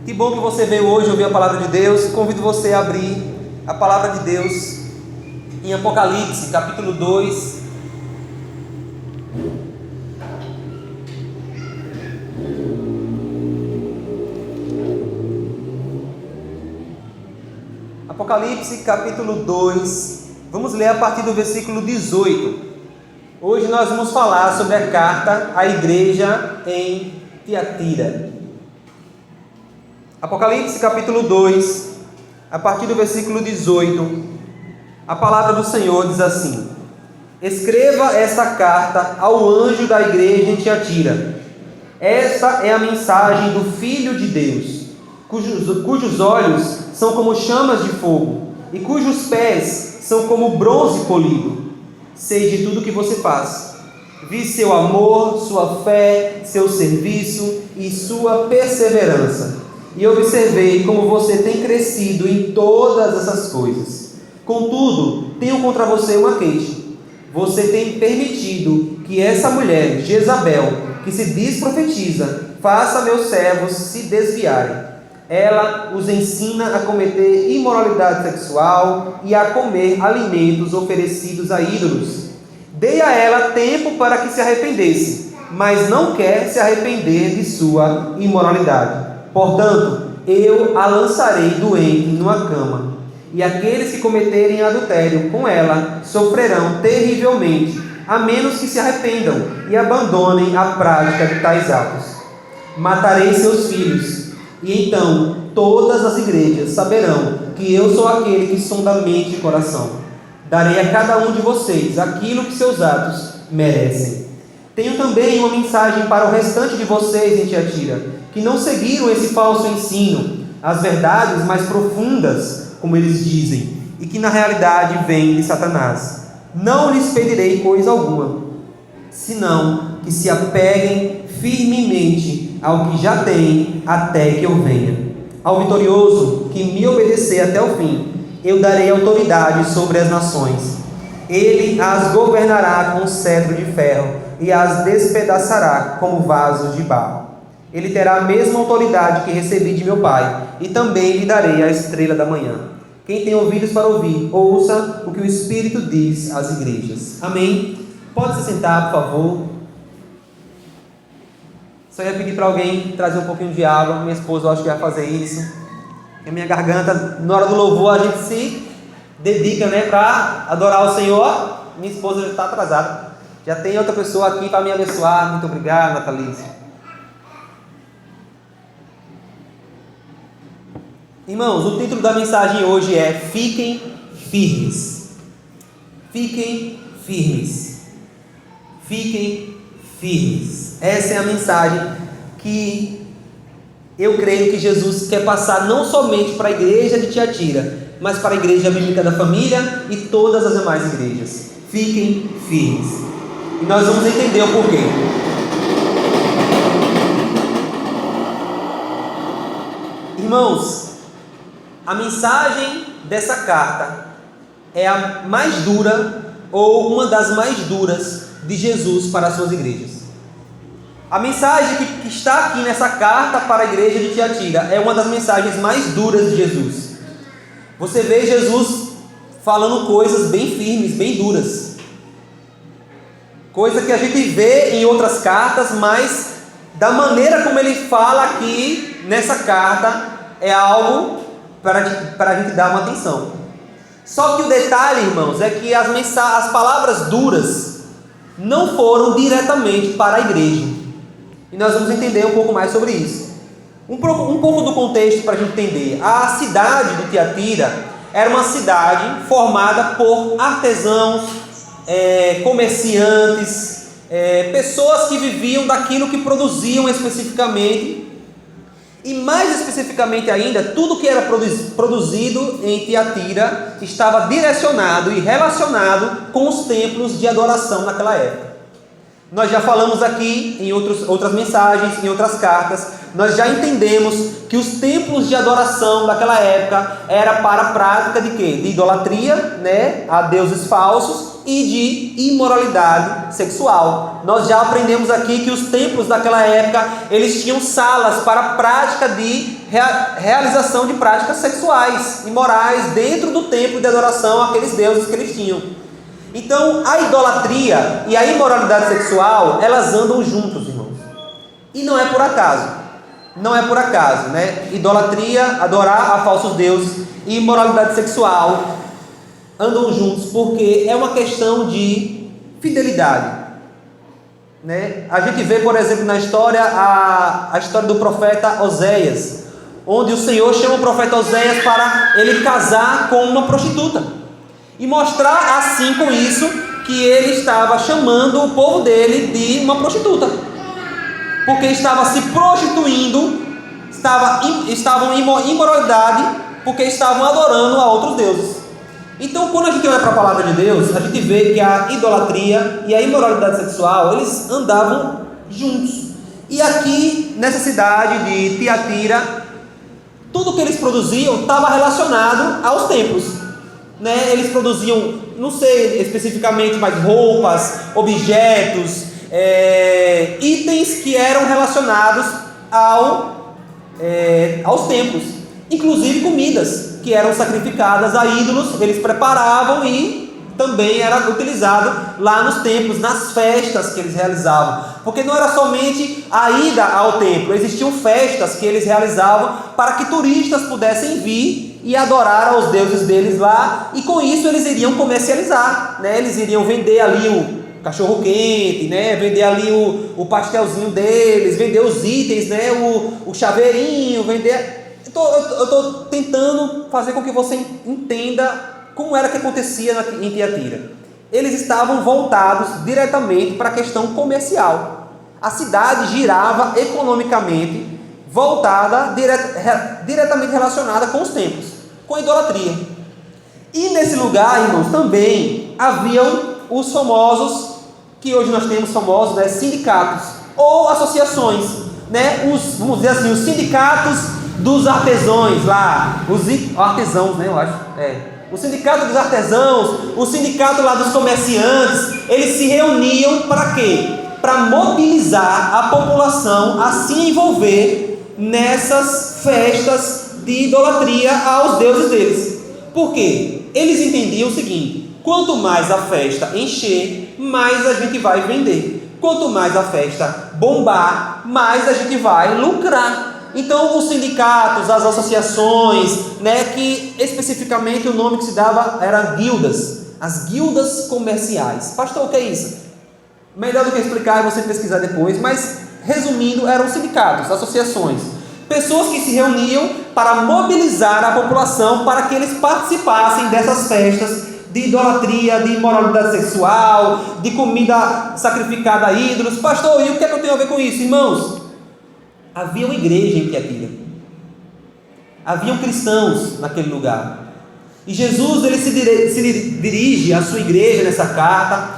Que bom que você veio hoje ouvir a palavra de Deus. Convido você a abrir a palavra de Deus em Apocalipse, capítulo 2. Apocalipse, capítulo 2. Vamos ler a partir do versículo 18. Hoje nós vamos falar sobre a carta à igreja em Tiatira. Apocalipse capítulo 2, a partir do versículo 18, a palavra do Senhor diz assim: Escreva esta carta ao anjo da igreja em Tiatira. Esta é a mensagem do Filho de Deus, cujos olhos são como chamas de fogo, e cujos pés são como bronze polido. Sei de tudo que você faz. Vi seu amor, sua fé, seu serviço e sua perseverança. E observei como você tem crescido em todas essas coisas. Contudo, tenho contra você uma queixa. Você tem permitido que essa mulher, Jezabel, que se diz profetiza, faça meus servos se desviarem. Ela os ensina a cometer imoralidade sexual e a comer alimentos oferecidos a ídolos. Dei a ela tempo para que se arrependesse, mas não quer se arrepender de sua imoralidade. Portanto, eu a lançarei doente numa cama, e aqueles que cometerem adultério com ela sofrerão terrivelmente, a menos que se arrependam e abandonem a prática de tais atos. Matarei seus filhos, e então todas as igrejas saberão que eu sou aquele que sonda mente e coração. Darei a cada um de vocês aquilo que seus atos merecem. Tenho também uma mensagem para o restante de vocês em Tiatira, que não seguiram esse falso ensino, as verdades mais profundas, como eles dizem, e que na realidade vêm de Satanás. Não lhes pedirei coisa alguma, senão que se apeguem firmemente ao que já têm até que eu venha. Ao vitorioso que me obedecer até o fim, eu darei autoridade sobre as nações. Ele as governará com cetro de ferro e as despedaçará como vasos de barro. Ele terá a mesma autoridade que recebi de meu Pai, e também lhe darei a estrela da manhã. Quem tem ouvidos para ouvir, ouça o que o Espírito diz às igrejas. Amém? Pode se sentar, por favor. Só ia pedir para alguém trazer um pouquinho de água. Minha esposa, eu acho que ia fazer isso. A minha garganta, na hora do louvor, a gente se dedica, para adorar o Senhor. Minha esposa já está atrasada. Já tem outra pessoa aqui para me abençoar. Muito obrigado, Natalícia. Irmãos, o título da mensagem hoje é Fiquem Firmes. Fiquem firmes. Fiquem firmes. Essa é a mensagem que eu creio que Jesus quer passar não somente para a igreja de Tiatira, mas para a igreja bíblica da família e todas as demais igrejas. Fiquem firmes. E nós vamos entender o porquê. Irmãos, a mensagem dessa carta é a mais dura, ou uma das mais duras, de Jesus para as suas igrejas. A mensagem que está aqui nessa carta para a igreja de Tiatira é uma das mensagens mais duras de Jesus. Você vê Jesus falando coisas bem firmes, bem duras. Coisa que a gente vê em outras cartas, mas da maneira como ele fala aqui nessa carta é algo para a gente dar uma atenção. Só que o detalhe, irmãos, é que as palavras duras não foram diretamente para a igreja. E nós vamos entender um pouco mais sobre isso. Um pouco do contexto para a gente entender. A cidade de Tiatira era uma cidade formada por artesãos, comerciantes, pessoas que viviam daquilo que produziam especificamente. E mais especificamente ainda, tudo que era produzido em Tiatira estava direcionado e relacionado com os templos de adoração naquela época. Nós já falamos aqui em outras mensagens, em outras cartas, nós já entendemos que os templos de adoração daquela época era para a prática de quê? De idolatria, a deuses falsos, e de imoralidade sexual. Nós já aprendemos aqui que os templos daquela época, eles tinham salas para a prática de realização de práticas sexuais, imorais, dentro do templo de adoração àqueles deuses que eles tinham. Então, a idolatria e a imoralidade sexual, elas andam juntos, irmãos. E não é por acaso. Não é por acaso, né? Idolatria, adorar a falsos deuses, e imoralidade sexual andam juntos, porque é uma questão de fidelidade, né? A gente vê, por exemplo, na história, a história do profeta Oséias, onde o Senhor chama o profeta Oséias para ele casar com uma prostituta, e mostrar assim com isso que ele estava chamando o povo dele de uma prostituta, porque estava se prostituindo, estavam em imoralidade, porque estavam adorando a outros deuses. Então, quando a gente olha para a palavra de Deus, a gente vê que a idolatria e a imoralidade sexual, eles andavam juntos. E aqui, nessa cidade de Tiatira, tudo que eles produziam estava relacionado aos templos, né? Eles produziam, não sei especificamente, mas roupas, objetos, itens que eram relacionados aos templos. Inclusive comidas que eram sacrificadas a ídolos, eles preparavam e também era utilizado lá nos templos, nas festas que eles realizavam. Porque não era somente a ida ao templo, existiam festas que eles realizavam para que turistas pudessem vir e adorar aos deuses deles lá, e com isso eles iriam comercializar, né? Eles iriam vender ali o cachorro quente, né? Vender ali o pastelzinho deles, vender os itens, né? O chaveirinho, vender... Eu estou tentando fazer com que você entenda como era que acontecia em Tiatira. Eles estavam voltados diretamente para a questão comercial. A cidade girava economicamente, voltada, diretamente relacionada com os templos, com a idolatria. E nesse lugar, irmãos, também haviam os famosos, que hoje nós temos famosos, né, sindicatos, ou associações, né, vamos dizer assim, os sindicatos dos artesãos lá, os artesãos, né, eu acho, o sindicato dos artesãos, o sindicato lá dos comerciantes, eles se reuniam para quê? Para mobilizar a população a se envolver nessas festas de idolatria aos deuses deles. Por quê? Eles entendiam o seguinte: quanto mais a festa encher, mais a gente vai vender. Quanto mais a festa bombar, mais a gente vai lucrar. Então, os sindicatos, as associações, né, que especificamente o nome que se dava era guildas, as guildas comerciais. Pastor, o que é isso? Melhor do que explicar é você pesquisar depois, mas resumindo, eram sindicatos, associações, pessoas que se reuniam para mobilizar a população para que eles participassem dessas festas de idolatria, de imoralidade sexual, de comida sacrificada a ídolos. Pastor, e o que é que eu tenho a ver com isso, irmãos? Havia uma igreja em Tiatira, haviam cristãos naquele lugar, e Jesus ele se dirige à sua igreja nessa carta,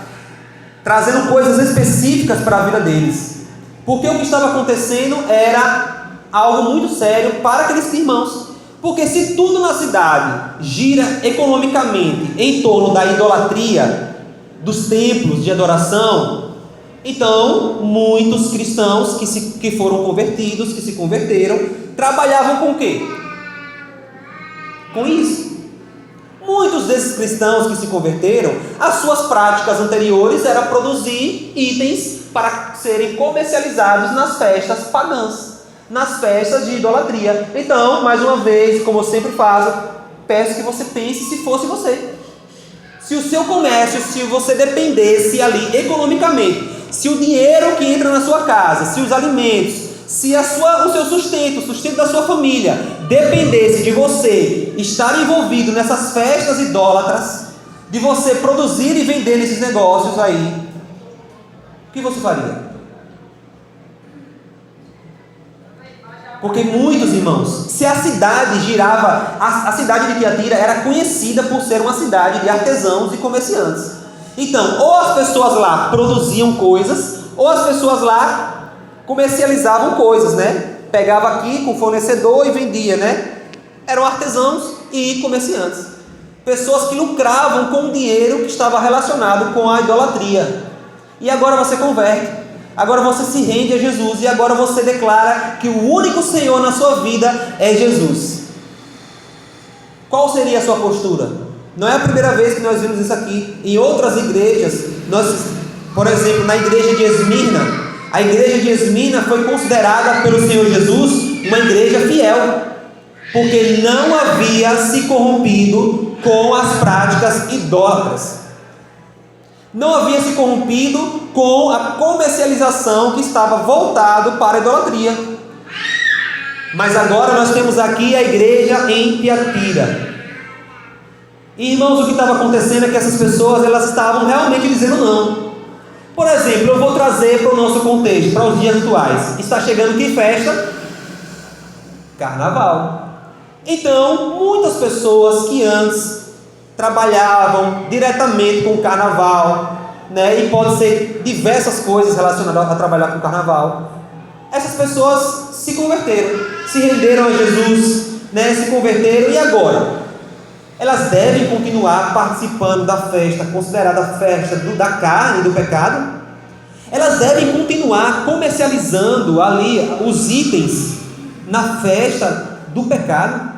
trazendo coisas específicas para a vida deles, porque o que estava acontecendo era algo muito sério para aqueles irmãos. Porque se tudo na cidade gira economicamente em torno da idolatria, dos templos de adoração, então muitos cristãos que foram convertidos, que se converteram, trabalhavam com o quê? Com isso. Muitos desses cristãos que se converteram, as suas práticas anteriores era produzir itens para serem comercializados nas festas pagãs, nas festas de idolatria. Então, mais uma vez, como eu sempre faço, peço que você pense se fosse você. Se o seu comércio, se você dependesse ali economicamente, se o dinheiro que entra na sua casa, se os alimentos, se o seu sustento, o sustento da sua família dependesse de você estar envolvido nessas festas idólatras, de você produzir e vender nesses negócios aí, o que você faria? Porque muitos, irmãos, se a cidade girava, a cidade de Tiatira era conhecida por ser uma cidade de artesãos e comerciantes. Então, ou as pessoas lá produziam coisas, ou as pessoas lá comercializavam coisas, né? Pegava aqui com o fornecedor e vendia, né? Eram artesãos e comerciantes. pessoas que lucravam com o dinheiro que estava relacionado com a idolatria. E agora você converte, agora você se rende a Jesus, e agora você declara que o único Senhor na sua vida é Jesus. Qual seria a sua postura? Não é a primeira vez que nós vimos isso aqui. Em outras igrejas, por exemplo, na igreja de Esmirna, a igreja de Esmirna foi considerada pelo Senhor Jesus uma igreja fiel, porque não havia se corrompido com as práticas idólatras, não havia se corrompido com a comercialização que estava voltado para a idolatria. Mas agora nós temos aqui a igreja em Tiatira. E, irmãos, o que estava acontecendo é que essas pessoas, elas estavam realmente dizendo não. Por exemplo, eu vou trazer para o nosso contexto, para os dias atuais. Está chegando que festa? Carnaval. Então, muitas pessoas que antes trabalhavam diretamente com o carnaval, e pode ser diversas coisas relacionadas a trabalhar com o carnaval, essas pessoas se converteram, se renderam a Jesus, se converteram, e agora? Elas devem continuar participando da festa, considerada a festa da carne e do pecado? Elas devem continuar comercializando ali os itens na festa do pecado?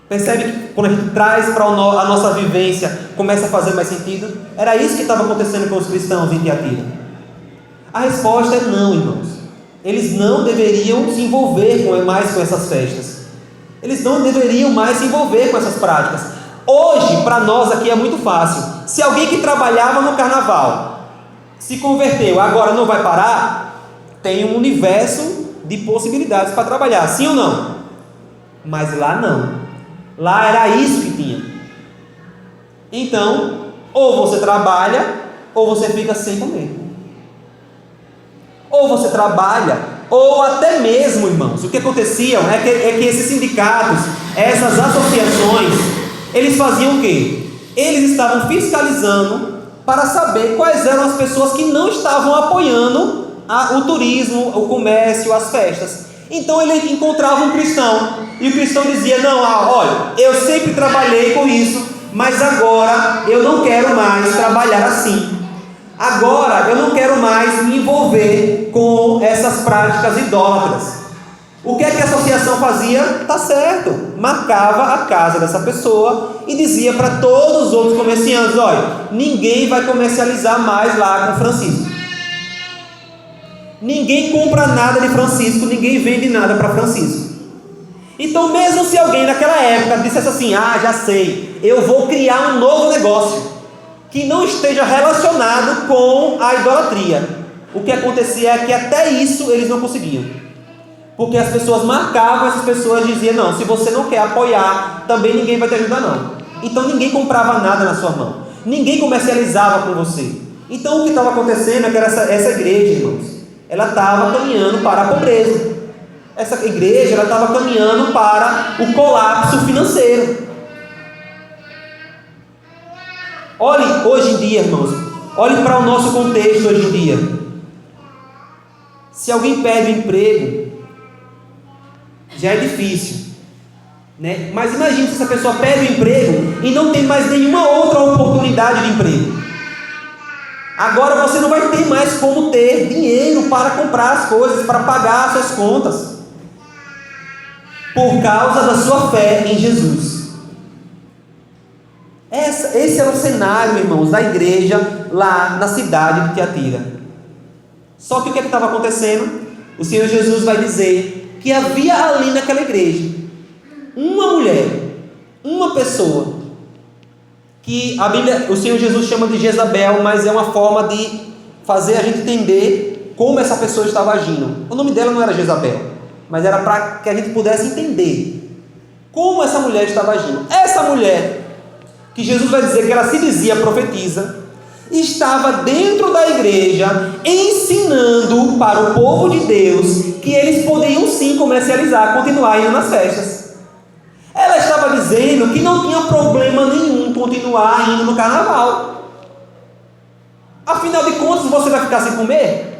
Percebe que quando a gente traz para a nossa vivência, começa a fazer mais sentido? Era isso que estava acontecendo com os cristãos em Tiatira. A resposta é não, irmãos. Eles não deveriam se envolver mais com essas festas. Eles não deveriam mais se envolver com essas práticas. Hoje, para nós aqui é muito fácil. Se alguém que trabalhava no carnaval se converteu, agora não vai parar, tem um universo de possibilidades para trabalhar, sim ou não? Mas lá não. Lá era isso que tinha. Então, ou você trabalha, ou você fica sem comer. Ou você trabalha, ou até mesmo, irmãos, o que acontecia é que esses sindicatos, essas associações, eles faziam o quê? Eles estavam fiscalizando para saber quais eram as pessoas que não estavam apoiando o turismo, o comércio, as festas. Então ele encontrava um cristão, e o cristão dizia: não, olha, eu sempre trabalhei com isso, mas agora eu não quero mais trabalhar assim. Agora eu não quero mais me envolver com essas práticas idólatras. O que é que a associação fazia? Tá certo, marcava a casa dessa pessoa e dizia para todos os outros comerciantes: olha, ninguém vai comercializar mais lá com Francisco. Ninguém compra nada de Francisco, ninguém vende nada para Francisco. Então, mesmo se alguém naquela época dissesse assim: já sei, eu vou criar um novo negócio que não esteja relacionado com a idolatria, o que acontecia é que até isso eles não conseguiam, porque as pessoas marcavam, essas pessoas diziam: não, se você não quer apoiar, também ninguém vai te ajudar não. Então ninguém comprava nada na sua mão, ninguém comercializava com você. Então o que estava acontecendo é que essa igreja, irmãos, ela estava caminhando para a pobreza. Essa igreja, ela estava caminhando para o colapso financeiro. Olhe hoje em dia, irmãos, olhe para o nosso contexto hoje em dia. Se alguém perde o emprego, já é difícil, Mas imagine se essa pessoa perde o emprego e não tem mais nenhuma outra oportunidade de emprego. Agora você não vai ter mais como ter dinheiro para comprar as coisas, para pagar as suas contas, por causa da sua fé em Jesus. Esse era o cenário, irmãos, da igreja lá na cidade de Tiatira. Só que o que estava acontecendo? O Senhor Jesus vai dizer que havia ali naquela igreja uma mulher, uma pessoa, que a Bíblia, o Senhor Jesus chama de Jezabel, mas é uma forma de fazer a gente entender como essa pessoa estava agindo. O nome dela não era Jezabel, mas era para que a gente pudesse entender como essa mulher estava agindo. Essa mulher, que Jesus vai dizer que ela se dizia profetisa, estava dentro da igreja ensinando para o povo de Deus que eles poderiam sim comercializar, continuar indo nas festas. Ela estava dizendo que não tinha problema nenhum continuar indo no carnaval. Afinal de contas, você vai ficar sem comer?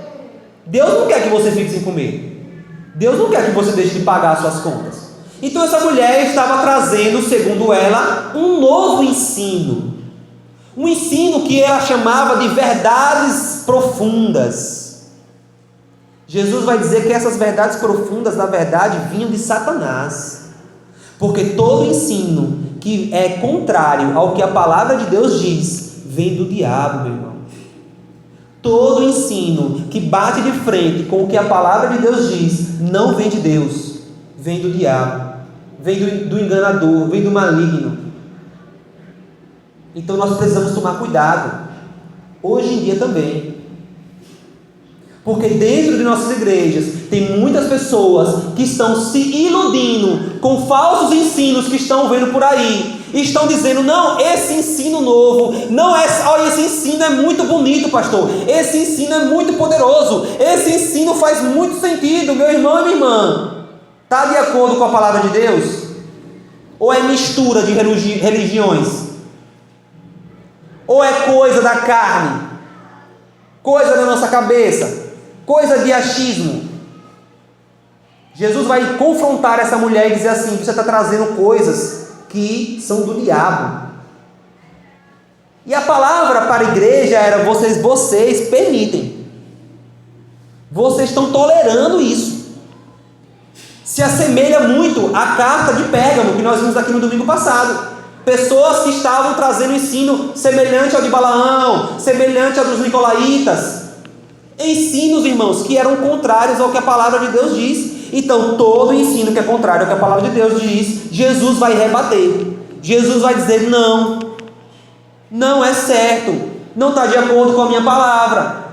Deus não quer que você fique sem comer. Deus não quer que você deixe de pagar as suas contas. Então essa mulher estava trazendo, segundo ela, um novo ensino. Um ensino que ela chamava de verdades profundas. Jesus vai dizer que essas verdades profundas, na verdade, vinham de Satanás. Porque todo ensino que é contrário ao que a palavra de Deus diz, vem do diabo, meu irmão. Todo ensino que bate de frente com o que a palavra de Deus diz, não vem de Deus, vem do diabo, vem do enganador, vem do maligno. Então nós precisamos tomar cuidado, hoje em dia também. Porque dentro de nossas igrejas tem muitas pessoas que estão se iludindo com falsos ensinos que estão vendo por aí. E estão dizendo, não, esse ensino novo, não é, olha, esse ensino é muito bonito, pastor. Esse ensino é muito poderoso. Esse ensino faz muito sentido, meu irmão e minha irmã. Está de acordo com a palavra de Deus? Ou é mistura de religiões? Ou é coisa da carne? Coisa da nossa cabeça? Coisa de achismo? Jesus vai confrontar essa mulher e dizer assim: você está trazendo coisas que são do diabo. E a palavra para a igreja era: vocês permitem, vocês estão tolerando isso. Se assemelha muito à carta de Pérgamo que nós vimos aqui no domingo passado. Pessoas que estavam trazendo ensino semelhante ao de Balaão, semelhante ao dos nicolaítas. Ensinos, irmãos, que eram contrários ao que a palavra de Deus diz. Então, todo ensino que é contrário ao que a palavra de Deus diz, Jesus vai rebater. Jesus vai dizer: não, não é certo, não está de acordo com a minha palavra.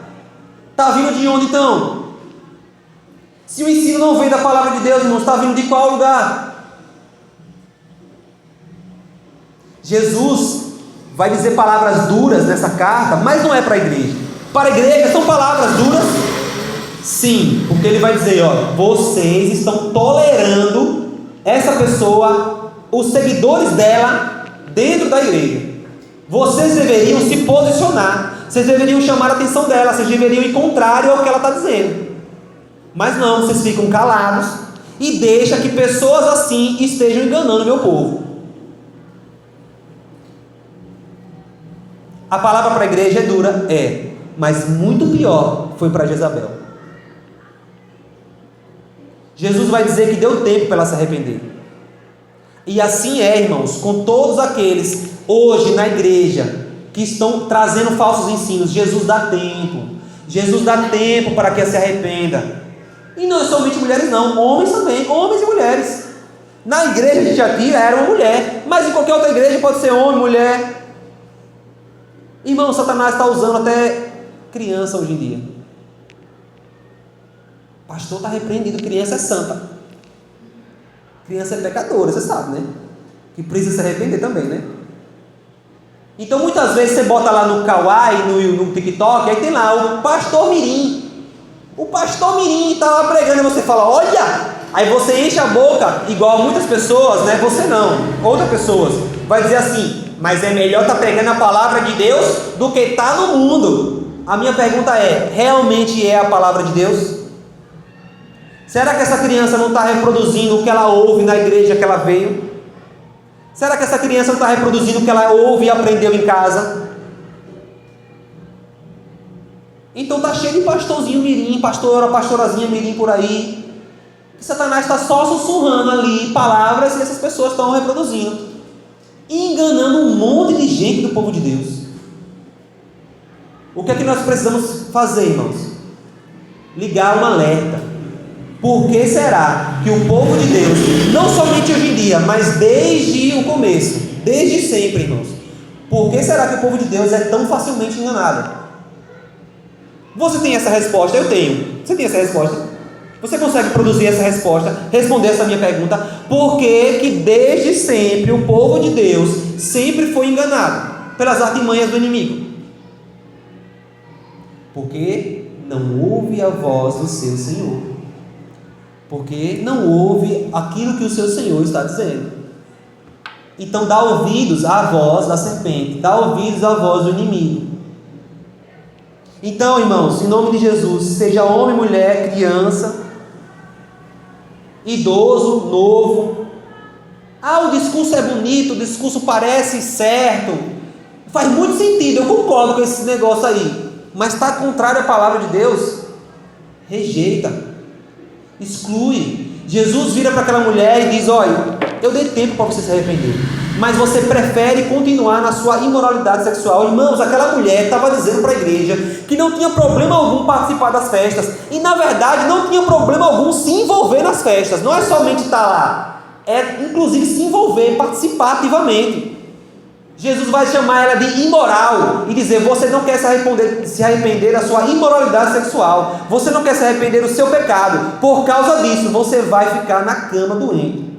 Está vindo de onde então? Se o ensino não vem da palavra de Deus, irmãos, está vindo de qual lugar? Jesus vai dizer palavras duras nessa carta, mas não é para a igreja. Para a igreja são palavras duras? Sim, porque ele vai dizer, ó, vocês estão tolerando essa pessoa, os seguidores dela, dentro da igreja. Vocês deveriam se posicionar, vocês deveriam chamar a atenção dela, vocês deveriam ir contrário ao que ela está dizendo. Mas não, vocês ficam calados e deixam que pessoas assim estejam enganando o meu povo. A palavra para a igreja é dura? É, mas muito pior foi para Jezabel. Jesus vai dizer que deu tempo para ela se arrepender. E assim é, irmãos, com todos aqueles hoje na igreja que estão trazendo falsos ensinos. Jesus dá tempo. Jesus dá tempo para que ela se arrependa. E não é somente mulheres não, homens também, homens e mulheres. Na igreja de Tiatira era uma mulher, mas em qualquer outra igreja pode ser homem, mulher. Irmão, Satanás está usando até criança hoje em dia. Pastor está repreendido, criança é santa. Criança é pecadora, você sabe, né? Que precisa se arrepender também, né? Então muitas vezes você bota lá no Kawaii, no TikTok, aí tem lá o pastor Mirim. O pastor Mirim está lá pregando e você fala, olha! Aí você enche a boca, igual muitas pessoas, né? Você não, outras pessoas. Vai dizer assim, mas é melhor estar pregando a palavra de Deus do que estar no mundo. A minha pergunta é, realmente é a palavra de Deus? Será que essa criança não está reproduzindo o que ela ouve na igreja que ela veio? Será que essa criança não está reproduzindo o que ela ouve e aprendeu em casa? Então está cheio de pastorzinho mirim, pastorazinha mirim por aí. Que Satanás está só sussurrando ali palavras e essas pessoas estão reproduzindo. E enganando um monte de gente do povo de Deus. O que é que nós precisamos fazer, irmãos? Ligar um alerta. Por que será que o povo de Deus, não somente hoje em dia, mas desde o começo, desde sempre, irmãos, por que será que o povo de Deus é tão facilmente enganado? Você tem essa resposta? Eu tenho. Você tem essa resposta? Você consegue produzir essa resposta, responder essa minha pergunta? Por que desde sempre o povo de Deus sempre foi enganado pelas artimanhas do inimigo? Porque não ouve a voz do seu Senhor. Porque não ouve aquilo que o seu Senhor está dizendo. Então dá ouvidos à voz da serpente, dá ouvidos à voz do inimigo. Então, irmãos, em nome de Jesus, seja homem, mulher, criança, idoso, novo, O discurso é bonito, o discurso parece certo, faz muito sentido, eu concordo com esse negócio aí, mas está contrário à palavra de Deus, rejeita, exclui. Jesus vira para aquela mulher e diz: olha, eu dei tempo para você se arrepender, mas você prefere continuar na sua imoralidade sexual. Irmãos, aquela mulher estava dizendo para a igreja que não tinha problema algum participar das festas, e na verdade não tinha problema algum se envolver nas festas. Não é somente estar lá, é inclusive se envolver, participar ativamente. Jesus vai chamar ela de imoral e dizer: você não quer se arrepender da sua imoralidade sexual, você não quer se arrepender do seu pecado, por causa disso você vai ficar na cama doente.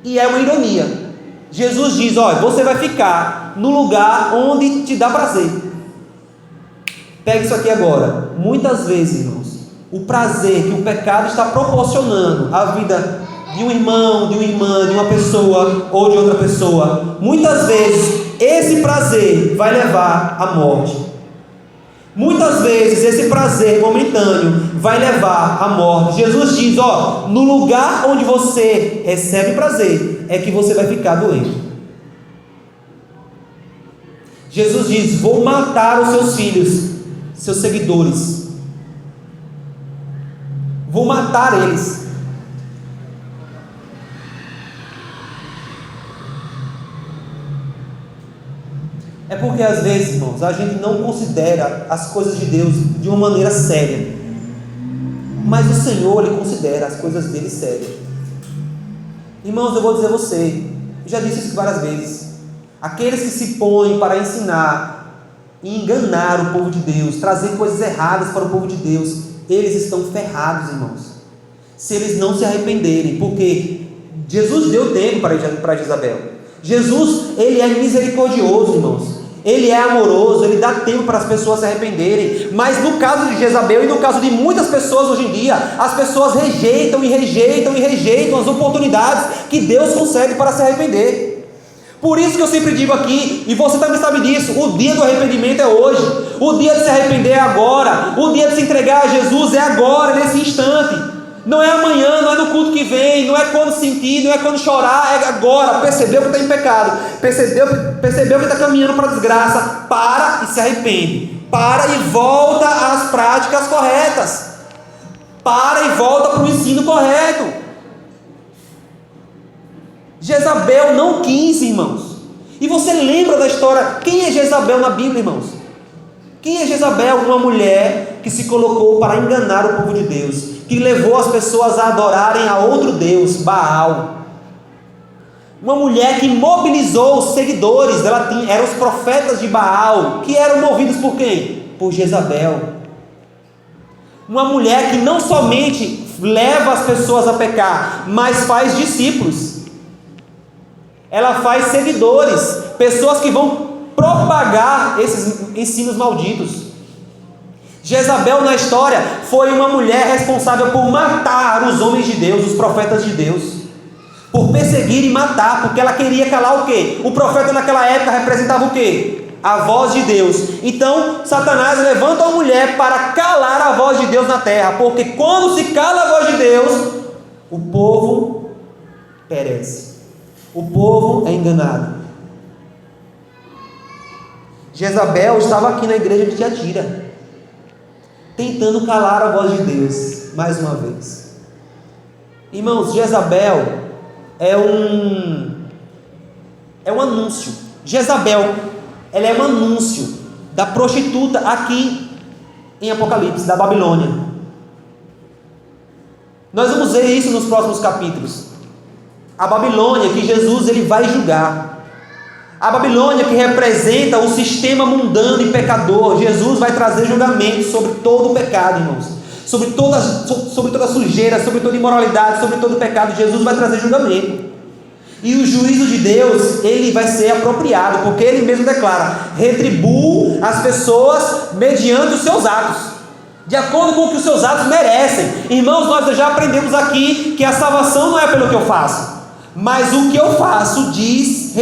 E é uma ironia. Jesus diz: olha, você vai ficar no lugar onde te dá prazer. Pega isso aqui agora. Muitas vezes, irmãos, o prazer que o pecado está proporcionando à vida de um irmão, de uma irmã, de uma pessoa ou de outra pessoa, muitas vezes esse prazer vai levar à morte. Muitas vezes esse prazer momentâneo vai levar à morte. Jesus diz: ó, no lugar onde você recebe prazer é que você vai ficar doente. Jesus diz: vou matar os seus filhos, seus seguidores, vou matar eles. É porque às vezes, irmãos, a gente não considera as coisas de Deus de uma maneira séria, mas o Senhor, Ele considera as coisas dele sérias. Irmãos, eu vou dizer a você, eu já disse isso várias vezes: aqueles que se põem para ensinar e enganar o povo de Deus, trazer coisas erradas para o povo de Deus, eles estão ferrados, irmãos, se eles não se arrependerem, porque Jesus deu tempo para Jezabel. Jesus, Ele é misericordioso, irmãos, Ele é amoroso, Ele dá tempo para as pessoas se arrependerem. Mas no caso de Jezabel e no caso de muitas pessoas hoje em dia, as pessoas rejeitam as oportunidades que Deus concede para se arrepender. Por isso que eu sempre digo aqui, e você também sabe disso, o dia do arrependimento é hoje, o dia de se arrepender é agora, o dia de se entregar a Jesus é agora, nesse instante. Não é amanhã, não é no culto que vem, não é quando sentir, não é quando chorar, é agora. Percebeu que está em pecado, percebeu que está caminhando para a desgraça, para e se arrepende, para e volta às práticas corretas, para e volta para o ensino correto. Jezabel não quis, irmãos. E você lembra da história? Quem é Jezabel na Bíblia, irmãos? Quem é Jezabel? Uma mulher que se colocou para enganar o povo de Deus, que levou as pessoas a adorarem a outro Deus, Baal. Uma mulher que mobilizou os seguidores, eram os profetas de Baal, que eram movidos por quem? Por Jezabel. Uma mulher que não somente leva as pessoas a pecar, mas faz discípulos. Ela faz seguidores, pessoas que vão propagar esses ensinos malditos. Jezabel na história foi uma mulher responsável por matar os homens de Deus, os profetas de Deus, por perseguir e matar, porque ela queria calar o quê? O profeta naquela época representava o quê? A voz de Deus. Então Satanás levanta uma mulher para calar a voz de Deus na terra, porque quando se cala a voz de Deus, o povo perece, o povo é enganado. Jezabel estava aqui na igreja de Tiatira, tentando calar a voz de Deus, mais uma vez. Irmãos, Jezabel é um anúncio. Jezabel, ela é um anúncio da prostituta aqui em Apocalipse, da Babilônia. Nós vamos ver isso nos próximos capítulos. A Babilônia que Jesus ele vai julgar. A Babilônia que representa o sistema mundano e pecador. Jesus vai trazer julgamento sobre todo o pecado, irmãos, sobre toda sujeira, sobre toda imoralidade, sobre todo pecado. Jesus vai trazer julgamento, e o juízo de Deus ele vai ser apropriado, porque ele mesmo declara: retribuo as pessoas mediante os seus atos, de acordo com o que os seus atos merecem. Irmãos, nós já aprendemos aqui que a salvação não é pelo que eu faço, mas o que eu faço diz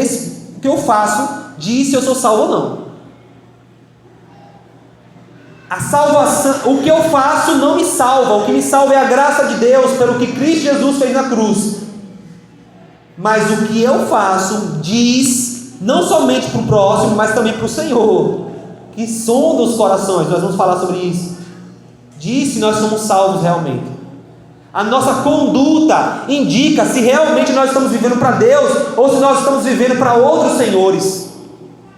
se eu sou salvo ou não. A salvação, o que eu faço não me salva, o que me salva é a graça de Deus, pelo que Cristo Jesus fez na cruz. Mas o que eu faço diz, não somente para o próximo, mas também para o Senhor, que sonda os corações. Nós vamos falar sobre isso. Diz se nós somos salvos realmente. A nossa conduta indica se realmente nós estamos vivendo para Deus ou se nós estamos vivendo para outros senhores.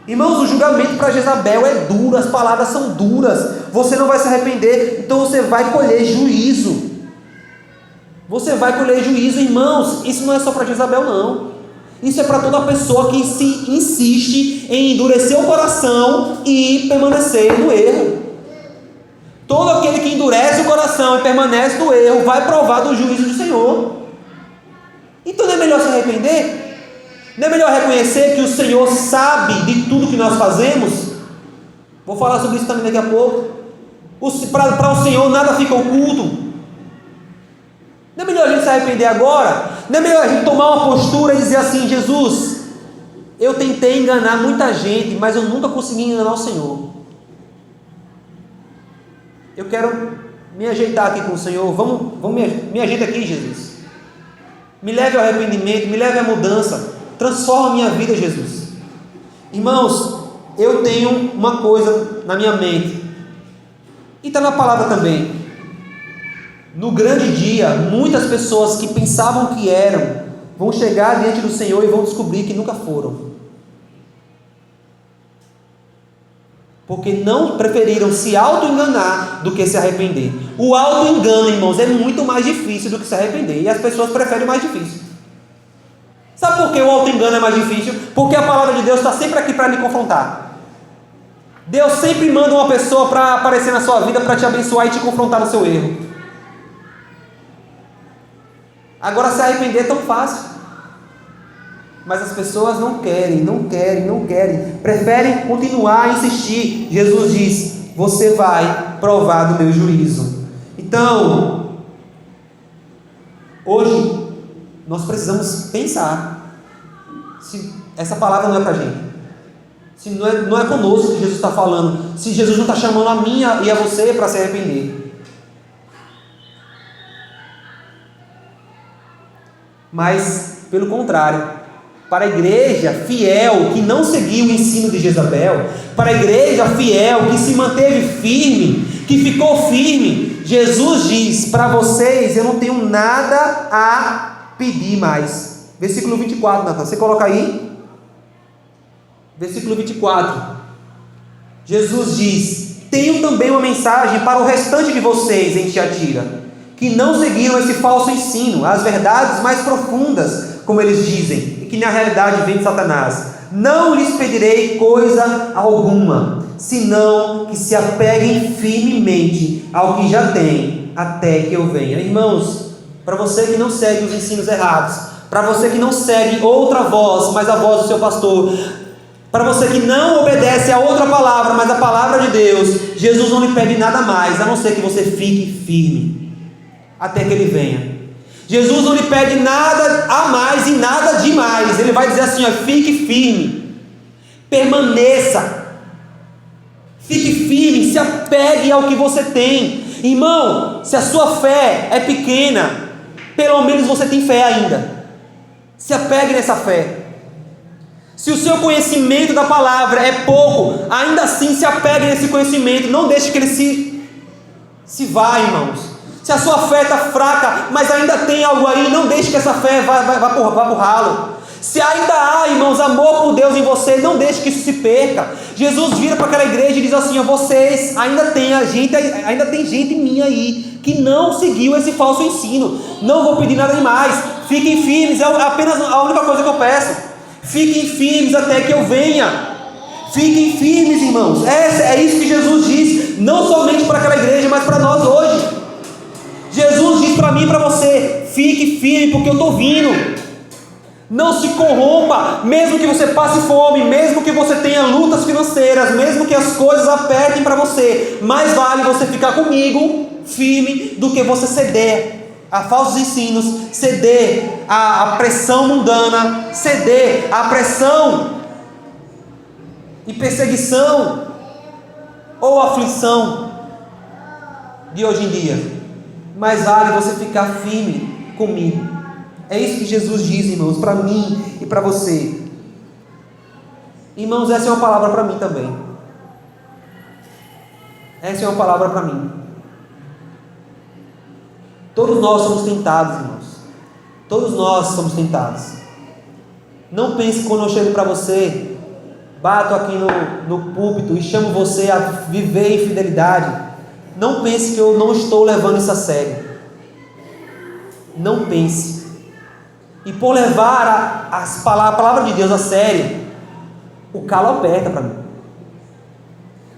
Irmãos, o julgamento para Jezabel é duro, as palavras são duras. Você não vai se arrepender, então você vai colher juízo. Você vai colher juízo, irmãos. Isso não é só para Jezabel, não. Isso é para toda pessoa que se insiste em endurecer o coração e permanecer no erro. Todo aquele que endurece o coração e permanece no erro vai provar do juízo do Senhor. Então não é melhor se arrepender? Não é melhor reconhecer que o Senhor sabe de tudo que nós fazemos? Vou falar sobre isso também daqui a pouco. Para o Senhor nada fica oculto. Não é melhor a gente se arrepender agora? Não é melhor a gente tomar uma postura e dizer assim: Jesus, eu tentei enganar muita gente, mas eu nunca consegui enganar o Senhor. Eu quero me ajeitar aqui com o Senhor. Vamos me ajeita aqui, Jesus. Me leve ao arrependimento, me leve à mudança. Transforma a minha vida, Jesus. Irmãos, eu tenho uma coisa na minha mente, e está na palavra também. No grande dia, muitas pessoas que pensavam que eram, vão chegar diante do Senhor e vão descobrir que nunca foram. Porque não preferiram se auto-enganar do que se arrepender. O auto-engano, irmãos, é muito mais difícil do que se arrepender. E as pessoas preferem o mais difícil. Sabe por que o auto-engano é mais difícil? Porque a palavra de Deus está sempre aqui para lhe confrontar. Deus sempre manda uma pessoa para aparecer na sua vida, para te abençoar e te confrontar no seu erro. Agora se arrepender é tão fácil. Mas as pessoas não querem. Preferem continuar a insistir. Jesus diz: você vai provar do meu juízo. Então, hoje, nós precisamos pensar se essa palavra não é para a gente. Se não é conosco que Jesus está falando. Se Jesus não está chamando a mim e a você para se arrepender. Mas, pelo contrário, para a igreja fiel que não seguiu o ensino de Jezabel, para a igreja fiel que se manteve firme, que ficou firme, Jesus diz: para vocês eu não tenho nada a pedir mais. Versículo 24, Nathan, você coloca aí. Versículo 24. Jesus diz: tenho também uma mensagem para o restante de vocês em Tiatira, que não seguiram esse falso ensino, as verdades mais profundas, como eles dizem, e que na realidade vem de Satanás. Não lhes pedirei coisa alguma, senão que se apeguem firmemente ao que já têm, até que eu venha. Irmãos, para você que não segue os ensinos errados, para você que não segue outra voz, mas a voz do seu pastor, para você que não obedece a outra palavra, mas a palavra de Deus, Jesus não lhe pede nada mais, a não ser que você fique firme até que Ele venha. Jesus não lhe pede nada a mais e nada de mais. Ele vai dizer assim: ó, fique firme, permaneça, fique firme, se apegue ao que você tem. Irmão, se a sua fé é pequena, pelo menos você tem fé ainda. Se apegue nessa fé. Se o seu conhecimento da palavra é pouco, ainda assim se apegue nesse conhecimento. Não deixe que ele se vá, irmãos. Se a sua fé está fraca, mas ainda tem algo aí, não deixe que essa fé vá para o ralo. Se ainda há, irmãos, amor por Deus em você, não deixe que isso se perca. Jesus vira para aquela igreja e diz assim: ó, vocês ainda tem gente minha aí que não seguiu esse falso ensino. Não vou pedir nada demais. Fiquem firmes, é apenas a única coisa que eu peço. Fiquem firmes até que eu venha. Fiquem firmes, irmãos. É isso que Jesus diz, não somente para aquela igreja, mas para nós hoje. Jesus diz para mim e para você: fique firme, porque eu estou vindo. Não se corrompa, mesmo que você passe fome, mesmo que você tenha lutas financeiras, mesmo que as coisas apertem para você, mais vale você ficar comigo firme do que você ceder a falsos ensinos, ceder a pressão mundana, ceder a pressão e perseguição ou aflição de hoje em dia. Mais vale você ficar firme comigo. É isso que Jesus diz, irmãos, para mim e para você. Irmãos, essa é uma palavra para mim também. Essa é uma palavra para mim. Todos nós somos tentados, irmãos. Todos nós somos tentados. Não pense que quando eu chego para você, bato aqui no púlpito e chamo você a viver em fidelidade. Não pense que eu não estou levando isso a sério. Não pense. E por levar a palavra de Deus a sério, o calo aperta para mim.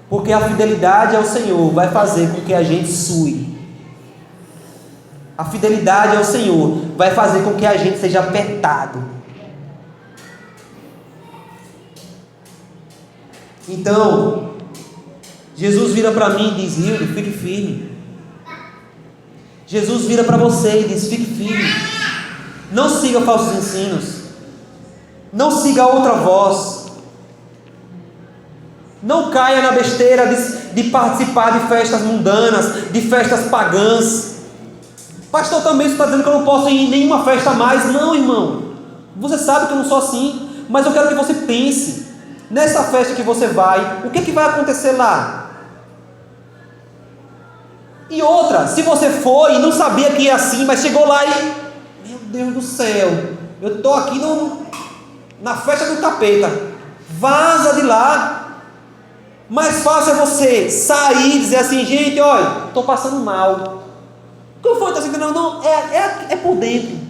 Porque a fidelidade ao Senhor vai fazer com que a gente sue. A fidelidade ao Senhor vai fazer com que a gente seja apertado. Então, Jesus vira para mim e diz: Hildo, fique firme. Jesus vira para você e diz: fique firme. Não siga falsos ensinos. Não siga outra voz. Não caia na besteira de participar de festas mundanas, de festas pagãs. Pastor, também você está dizendo que eu não posso ir em nenhuma festa mais. Não, irmão. Você sabe que eu não sou assim. Mas eu quero que você pense. Nessa festa que você vai, o que vai acontecer lá? E outra, se você foi e não sabia que ia assim, mas chegou lá e... Meu Deus do céu, eu estou aqui na festa do capeta. Vaza de lá. Mais fácil é você sair e dizer assim: gente, olha, estou passando mal. O que foi? Está sentindo? Não, é por dentro.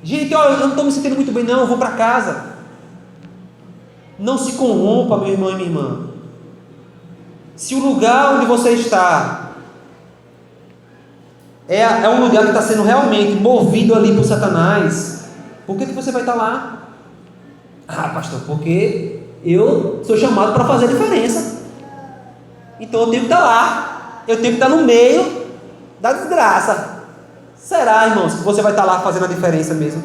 Gente, olha, eu não estou me sentindo muito bem não, eu vou para casa. Não se corrompa, meu irmão e minha irmã. Se o lugar onde você está é um lugar que está sendo realmente movido ali por Satanás, por que você vai estar lá? Ah, pastor, porque eu sou chamado para fazer a diferença. Então eu tenho que estar lá. Eu tenho que estar no meio da desgraça. Será, irmãos, que você vai estar lá fazendo a diferença mesmo?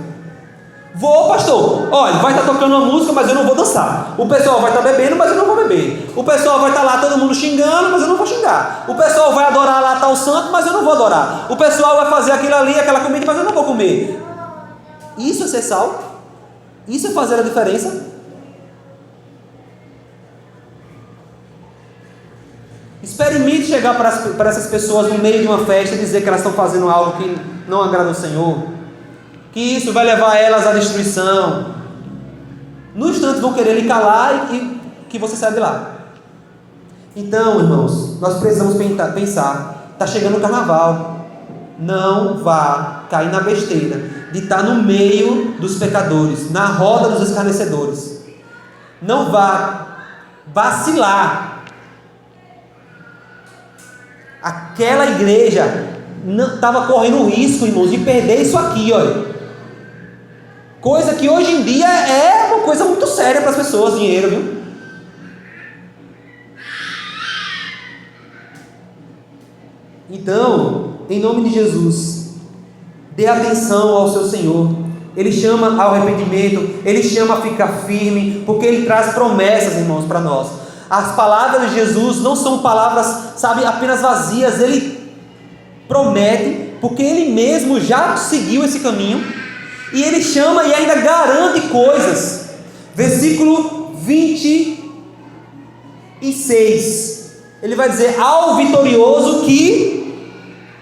Vou, pastor. Olha, vai estar tocando uma música, mas eu não vou dançar. O pessoal vai estar bebendo, mas eu não vou beber. O pessoal vai estar lá todo mundo xingando, mas eu não vou xingar. O pessoal vai adorar lá tal santo, mas eu não vou adorar. O pessoal vai fazer aquilo ali, aquela comida, mas eu não vou comer. Isso é ser sal? Isso é fazer a diferença? Experimente chegar para essas pessoas no meio de uma festa e dizer que elas estão fazendo algo que não agrada ao Senhor, que isso vai levar elas à destruição. No instante vão querer lhe calar e que você saia de lá. Então, irmãos, nós precisamos pensar: está chegando o carnaval. Não vá cair na besteira de estar no meio dos pecadores, na roda dos escarnecedores. Não vá vacilar. Aquela igreja estava correndo o risco, irmãos, de perder isso aqui, olha. Coisa que hoje em dia é uma coisa muito séria para as pessoas, dinheiro, viu? Então, em nome de Jesus, dê atenção ao seu Senhor. Ele chama ao arrependimento, Ele chama a ficar firme, porque Ele traz promessas, irmãos, para nós. As palavras de Jesus não são palavras, sabe, apenas vazias. Ele promete, porque Ele mesmo já seguiu esse caminho, e Ele chama e ainda garante coisas. Versículo 26, Ele vai dizer: ao vitorioso que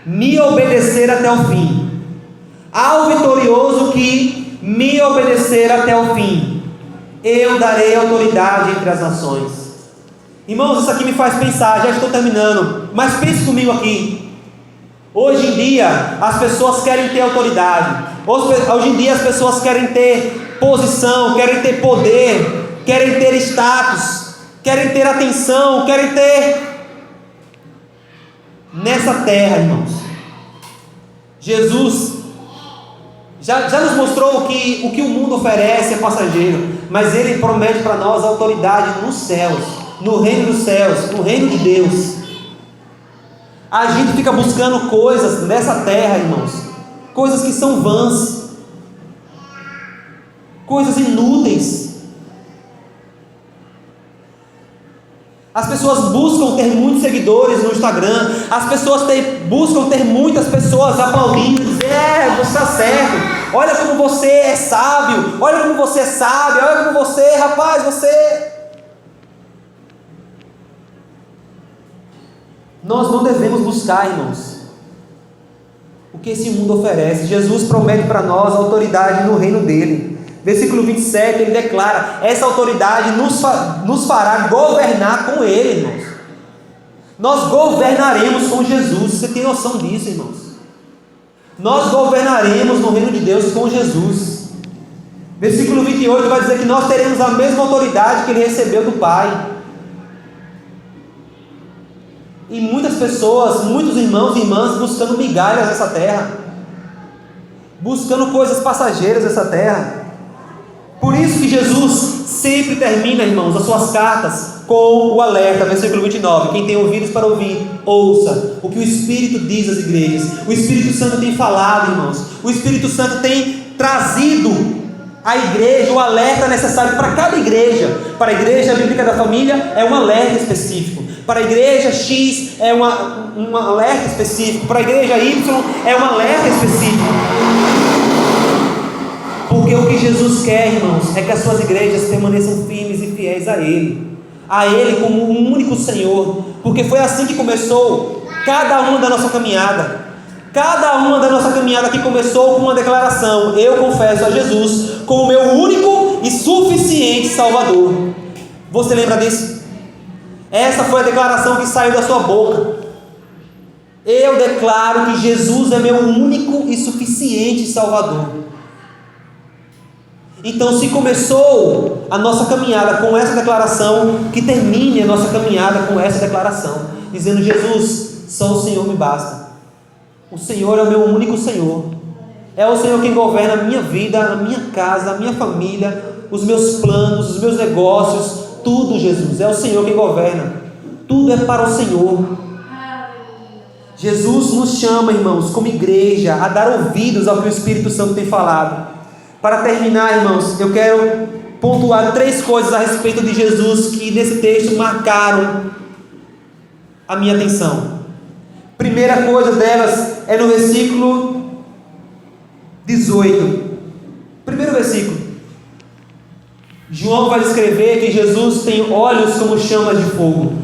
me obedecer até o fim. Ao vitorioso que me obedecer até o fim, eu darei autoridade entre as nações. Irmãos, isso aqui me faz pensar, já estou terminando, mas pense comigo aqui. Hoje em dia, as pessoas querem ter autoridade. Hoje em dia, as pessoas querem ter posição, querem ter poder, querem ter status, querem ter atenção, querem ter... Nessa terra, irmãos, Jesus já nos mostrou que o que o mundo oferece é passageiro, mas Ele promete para nós autoridade nos céus, no reino dos céus, no reino de Deus. A gente fica buscando coisas nessa terra, irmãos, coisas que são vãs, coisas inúteis. As pessoas buscam ter muitos seguidores no Instagram. As pessoas buscam ter muitas pessoas aplaudindo, dizer, você está certo. Olha como você é sábio. Olha como você é sábio. Olha como você, rapaz, você... Nós não devemos buscar, irmãos, o que esse mundo oferece. Jesus promete para nós autoridade no reino dele. Versículo 27, ele declara: essa autoridade nos fará governar com ele, irmãos. Nós governaremos com Jesus. Você tem noção disso, irmãos? Nós governaremos no reino de Deus com Jesus. Versículo 28 vai dizer que nós teremos a mesma autoridade que ele recebeu do Pai. E muitas pessoas, muitos irmãos e irmãs buscando migalhas nessa terra, buscando coisas passageiras nessa terra. Por isso que Jesus sempre termina, irmãos, as suas cartas com o alerta, versículo 29. Quem tem ouvidos para ouvir, ouça o que o Espírito diz às igrejas. O Espírito Santo tem falado, irmãos. O Espírito Santo tem trazido à igreja o alerta necessário para cada igreja. Para a igreja bíblica da família é um alerta específico. Para a igreja X é um alerta específico. Para a igreja Y é um alerta específico. Porque o que Jesus quer, irmãos, é que as suas igrejas permaneçam firmes e fiéis a Ele como o único Senhor. Porque foi assim que começou cada uma da nossa caminhada. Cada uma da nossa caminhada que começou com uma declaração: eu confesso a Jesus como meu único e suficiente Salvador. Você lembra disso? Essa foi a declaração que saiu da sua boca. Eu declaro que Jesus é meu único e suficiente Salvador. Então, se começou a nossa caminhada com essa declaração, que termine a nossa caminhada com essa declaração, dizendo: Jesus, só o Senhor me basta. O Senhor é o meu único Senhor. É o Senhor quem governa a minha vida, a minha casa, a minha família, os meus planos, os meus negócios, tudo, Jesus. É o Senhor quem governa. Tudo é para o Senhor. Jesus nos chama, irmãos, como igreja, a dar ouvidos ao que o Espírito Santo tem falado. Para terminar, irmãos, eu quero pontuar 3 coisas a respeito de Jesus que nesse texto marcaram a minha atenção. Primeira coisa delas é no versículo 18. Primeiro versículo. João vai escrever que Jesus tem olhos como chamas de fogo.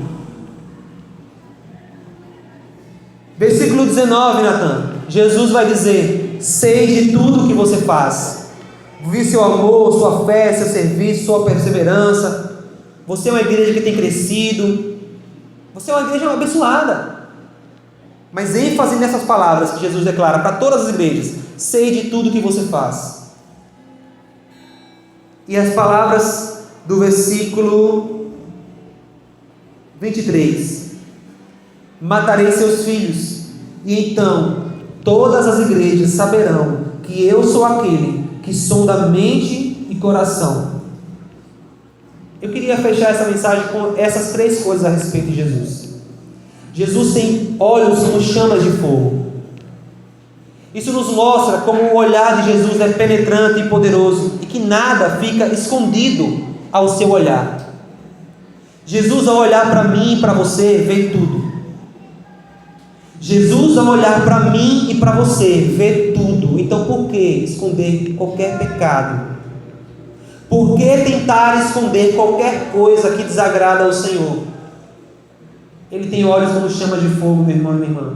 Versículo 19, Natan. Jesus vai dizer: sei de tudo o que você faz. Vi seu amor, sua fé, seu serviço, sua perseverança. Você é uma igreja que tem crescido. Você é uma igreja abençoada. Mas ênfase nessas palavras que Jesus declara para todas as igrejas: sei de tudo que você faz. E as palavras do versículo 23: matarei seus filhos, e então todas as igrejas saberão que eu sou aquele que sonda mente e coração. Eu queria fechar essa mensagem com essas 3 coisas a respeito de Jesus. Jesus tem olhos como chamas de fogo. Isso nos mostra como o olhar de Jesus é penetrante e poderoso, e que nada fica escondido ao seu olhar. Jesus, ao olhar para mim e para você, vê tudo. Jesus, ao olhar para mim e para você, vê tudo. Então, por que esconder qualquer pecado? Por que tentar esconder qualquer coisa que desagrada ao Senhor? Ele tem olhos como chamas de fogo, meu irmão e minha irmã.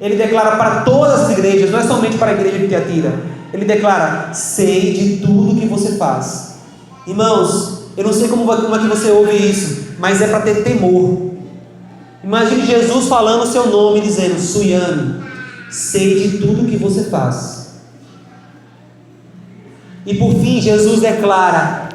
Ele declara para todas as igrejas, não é somente para a igreja de Tiatira. Ele declara: sei de tudo que você faz. Irmãos, eu não sei como é que você ouve isso, mas é para ter temor. Imagine Jesus falando o seu nome, dizendo: Suiane, sei de tudo que você faz. E por fim, Jesus declara: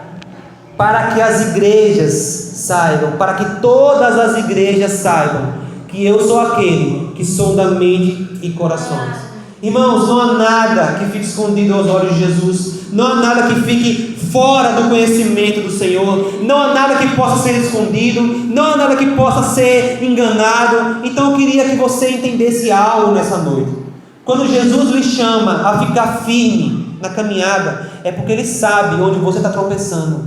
para que as igrejas saibam, para que todas as igrejas saibam, que eu sou aquele que sonda mente e corações. Irmãos, não há nada que fique escondido aos olhos de Jesus. Não há nada que fique fora do conhecimento do Senhor. Não há nada que possa ser escondido. Não há nada que possa ser enganado. Então eu queria que você entendesse algo nessa noite. Quando Jesus lhe chama a ficar firme na caminhada, é porque Ele sabe onde você está tropeçando.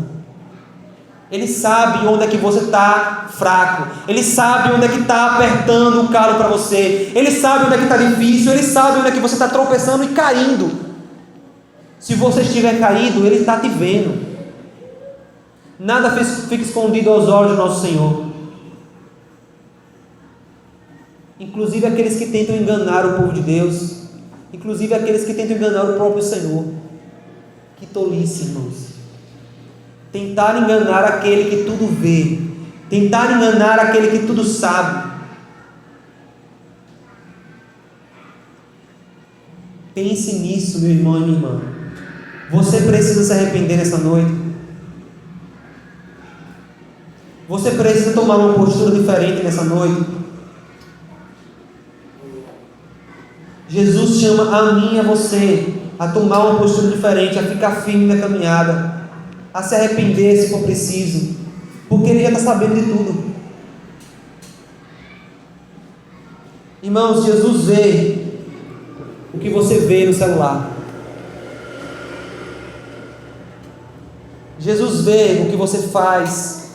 Ele sabe onde é que você está fraco. Ele sabe onde é que está apertando o calo para você. Ele sabe onde é que está difícil. Ele sabe onde é que você está tropeçando e caindo. Se você estiver caído, Ele está te vendo. Nada fica escondido aos olhos do nosso Senhor. Inclusive aqueles que tentam enganar o povo de Deus. Inclusive aqueles que tentam enganar o próprio Senhor. Que tolice, irmãos. Tentar enganar aquele que tudo vê. Tentar enganar aquele que tudo sabe. Pense nisso, meu irmão e minha irmã. Você precisa se arrepender nessa noite. Você precisa tomar uma postura diferente nessa noite. Jesus chama a mim e a você a tomar uma postura diferente, a ficar firme na caminhada, a se arrepender se for preciso, porque Ele já está sabendo de tudo. Irmãos, Jesus vê o que você vê no celular. Jesus vê o que você faz,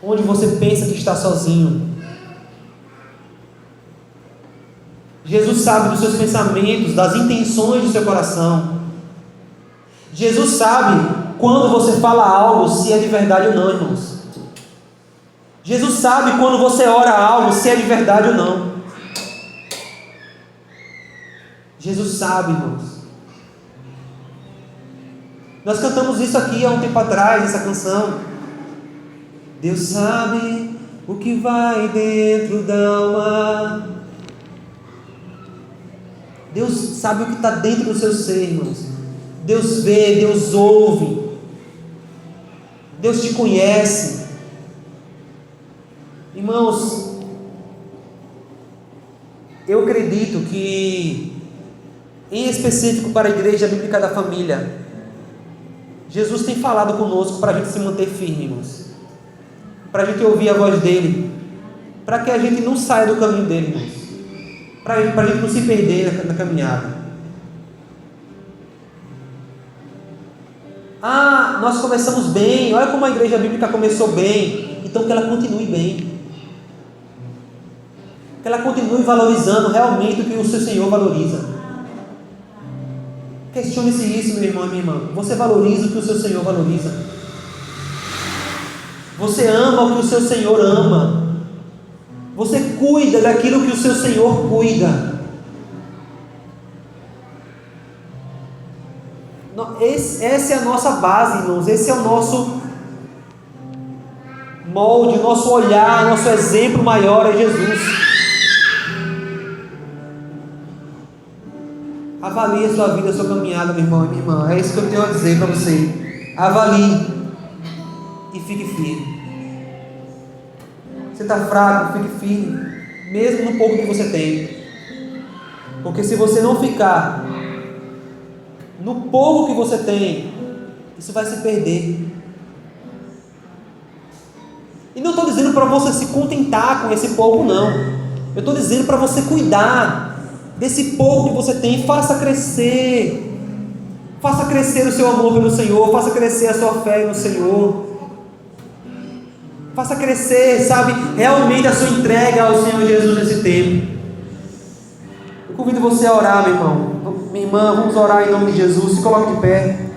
onde você pensa que está sozinho. Jesus sabe dos seus pensamentos, das intenções do seu coração. Jesus sabe quando você fala algo, se é de verdade ou não, irmãos. Jesus sabe quando você ora algo, se é de verdade ou não. Jesus sabe, irmãos. Nós cantamos isso aqui há um tempo atrás, essa canção. Deus sabe o que vai dentro da alma. Deus sabe o que está dentro do seu ser, irmãos. Deus vê, Deus ouve. Deus te conhece. Irmãos, eu acredito que, em específico para a Igreja Bíblica da Família, Jesus tem falado conosco para a gente se manter firme, irmãos. Para a gente ouvir a voz dEle. Para que a gente não saia do caminho dEle, irmãos. Para a gente não se perder na caminhada. Ah, nós começamos bem. Olha como a Igreja Bíblica começou bem. Então que ela continue bem. Que ela continue valorizando realmente o que o seu Senhor valoriza. Questione-se isso, meu irmão e minha irmã. Você valoriza o que o seu Senhor valoriza? Você ama o que o seu Senhor ama? Você cuida daquilo que o seu Senhor cuida? Essa é a nossa base, irmãos. Esse é o nosso molde, nosso olhar, nosso exemplo maior é Jesus. Avalie a sua vida, a sua caminhada, meu irmão e minha irmã. É isso que eu tenho a dizer para você. Avalie e fique firme. Você está fraco, fique firme, mesmo no pouco que você tem. Porque se você não ficar no pouco que você tem, isso vai se perder. E não estou dizendo para você se contentar com esse pouco, não. Eu estou dizendo para você cuidar desse pouco que você tem. Faça crescer. Faça crescer o seu amor pelo Senhor. Faça crescer a sua fé no Senhor. Faça crescer, sabe, realmente a sua entrega ao Senhor Jesus nesse tempo. Eu convido você a orar, meu irmão. Minha irmã, vamos orar em nome de Jesus. Se coloque de pé.